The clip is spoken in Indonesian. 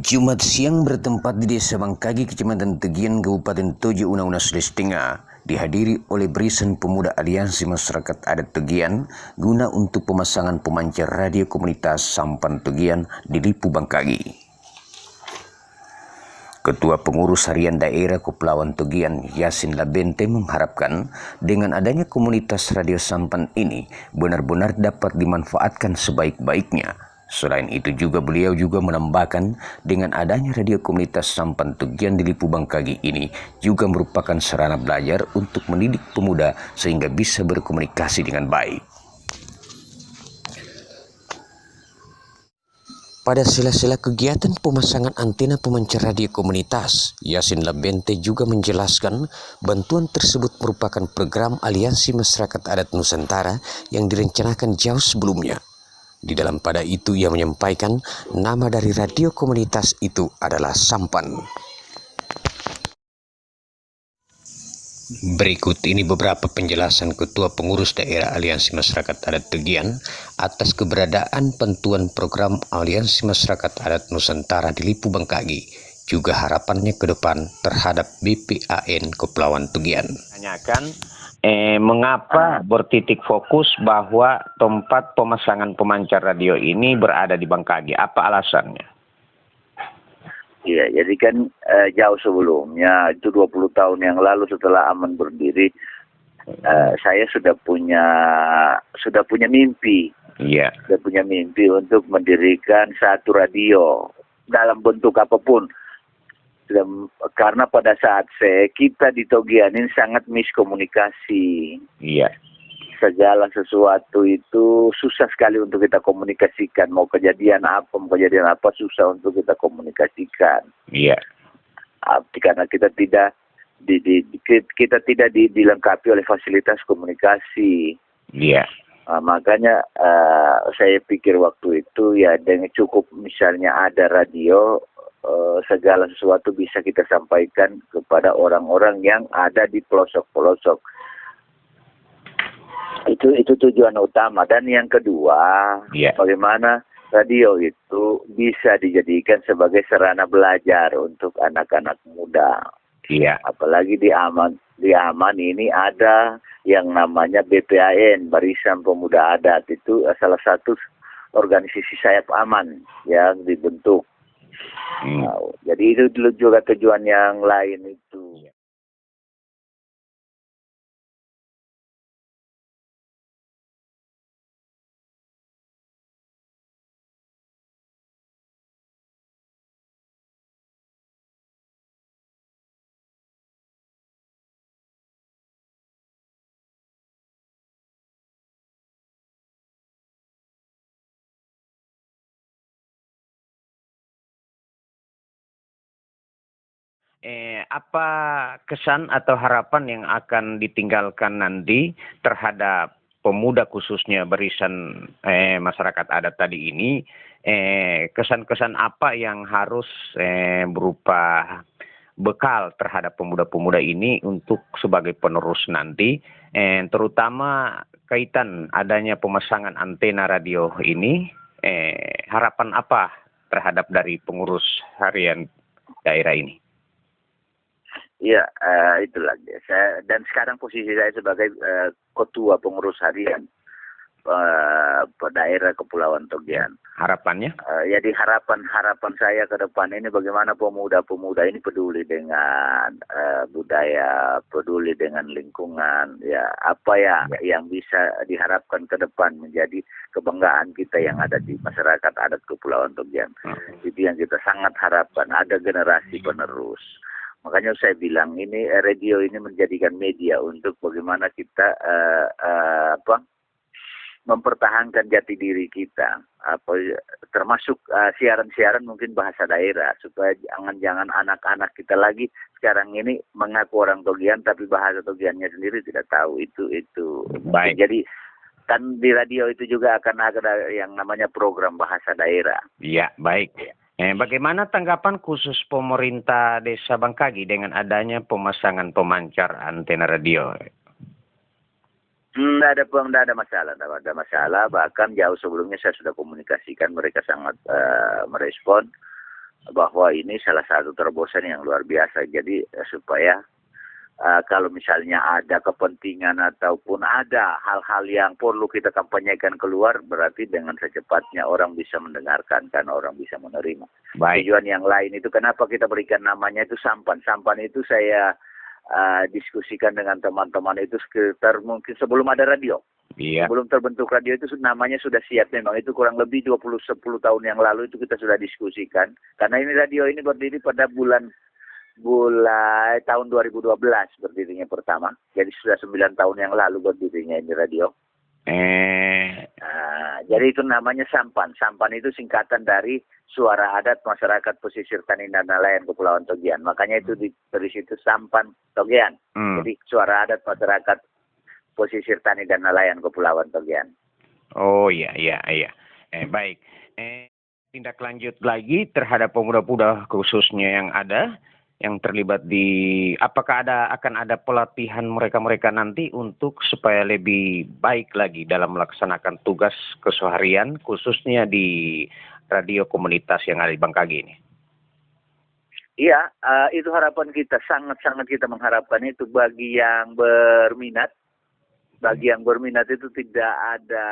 Jumat siang bertempat di Desa Bangkagi, Kecamatan Tegian, Kabupaten Tojo, Una-Una, Sulawesi Tengah, dihadiri oleh Barisan Pemuda Aliansi Masyarakat Adat Tegian guna untuk pemasangan pemancar radio komunitas Sampan Tegian di Lipu Bangkagi. Ketua Pengurus Harian Daerah Kepulauan Tegian, Yasin Labente, mengharapkan dengan adanya komunitas radio Sampan ini benar-benar dapat dimanfaatkan sebaik-baiknya. Selain itu juga beliau juga menambahkan dengan adanya radio komunitas Sampan Tegian di Lipu Bangkagi ini juga merupakan sarana belajar untuk mendidik pemuda sehingga bisa berkomunikasi dengan baik. Pada sela-sela kegiatan pemasangan antena pemancar radio komunitas, Yasin Labente juga menjelaskan bantuan tersebut merupakan program Aliansi Masyarakat Adat Nusantara yang direncanakan jauh sebelumnya. Di dalam pada itu ia menyampaikan nama dari radio komunitas itu adalah Sampan. Berikut ini beberapa penjelasan Ketua Pengurus Daerah Aliansi Masyarakat Adat Tegian atas keberadaan bantuan program Aliansi Masyarakat Adat Nusantara di Lipu Bangkagi, juga harapannya ke depan terhadap BPAN Kepulauan Tegian. Tanyakan mengapa bertitik fokus bahwa tempat pemasangan pemancar radio ini berada di Bangkagi? Apa alasannya? Iya, jadi kan jauh sebelumnya, itu 20 tahun yang lalu setelah Aman berdiri, saya sudah punya mimpi. Iya. Sudah punya mimpi untuk mendirikan satu radio dalam bentuk apapun. Karena pada saat kita di Togian ini sangat miskomunikasi. Iya. Segala sesuatu itu susah sekali untuk kita komunikasikan. Mau kejadian apa susah untuk kita komunikasikan. Iya. Karena kita tidak dilengkapi oleh fasilitas komunikasi. Iya. Makanya saya pikir waktu itu ya dengan cukup misalnya ada radio, segala sesuatu bisa kita sampaikan kepada orang-orang yang ada di pelosok-pelosok. Itu tujuan utama. Dan yang kedua, bagaimana radio itu bisa dijadikan sebagai sarana belajar untuk anak-anak muda. Iya. Apalagi di Aman ini ada yang namanya BPAN, Barisan Pemuda Adat, itu salah satu organisasi sayap Aman yang dibentuk. Nah, jadi itu juga tujuan yang lain itu. Apa kesan atau harapan yang akan ditinggalkan nanti terhadap pemuda khususnya barisan masyarakat adat tadi ini? Kesan-kesan apa yang harus berupa bekal terhadap pemuda-pemuda ini untuk sebagai penerus nanti, terutama kaitan adanya pemasangan antena radio ini, harapan apa terhadap dari pengurus harian daerah ini? Iya, itulah. Dan sekarang posisi saya sebagai ketua pengurus harian daerah Kepulauan Togian. Harapannya? Jadi harapan saya ke depan ini bagaimana pemuda-pemuda ini peduli dengan budaya, peduli dengan lingkungan. Ya, apa yang bisa diharapkan ke depan menjadi kebanggaan kita yang ada di masyarakat adat Kepulauan Togian. Itu yang kita sangat harapkan, ada generasi penerus. Makanya saya bilang ini radio ini menjadikan media untuk bagaimana kita mempertahankan jati diri kita, termasuk siaran-siaran mungkin bahasa daerah, supaya jangan anak-anak kita lagi sekarang ini mengaku orang Togian tapi bahasa Togiannya sendiri tidak tahu. Itu baik. Jadi kan di radio itu juga akan ada yang namanya program bahasa daerah. Iya, baik. Bagaimana tanggapan khusus pemerintah Desa Bangkagi dengan adanya pemasangan pemancar antena radio? Tidak ada masalah, tidak ada masalah. Bahkan jauh sebelumnya saya sudah komunikasikan, mereka sangat merespon bahwa ini salah satu terobosan yang luar biasa. Jadi supaya kalau misalnya ada kepentingan ataupun ada hal-hal yang perlu kita kampanyekan keluar, berarti dengan secepatnya orang bisa mendengarkan, kan orang bisa menerima. Baik. Tujuan yang lain itu kenapa kita berikan namanya itu sampan. Sampan itu saya diskusikan dengan teman-teman itu sekitar mungkin sebelum ada radio. Iya. Sebelum terbentuk radio itu namanya sudah siap memang. Itu kurang lebih 10 tahun yang lalu itu kita sudah diskusikan. Karena ini radio ini berdiri pada bulan tahun 2012 berdirinya pertama. Jadi sudah 9 tahun yang lalu berdirinya ini radio. Jadi itu namanya sampan. Sampan itu singkatan dari suara adat masyarakat pesisir Tani dan Nelayan Kepulauan Togian. Makanya itu dari situ sampan Togian. Jadi suara adat masyarakat pesisir Tani dan Nelayan Kepulauan Togian. Oh iya. Baik. Tindak lanjut lagi terhadap pemuda-pemuda khususnya yang terlibat di, apakah akan ada pelatihan mereka nanti untuk supaya lebih baik lagi dalam melaksanakan tugas keseharian khususnya di radio komunitas yang ada di Bangkagi ini? Iya, itu harapan kita, sangat-sangat kita mengharapkan itu bagi yang berminat. Bagi yang berminat itu tidak ada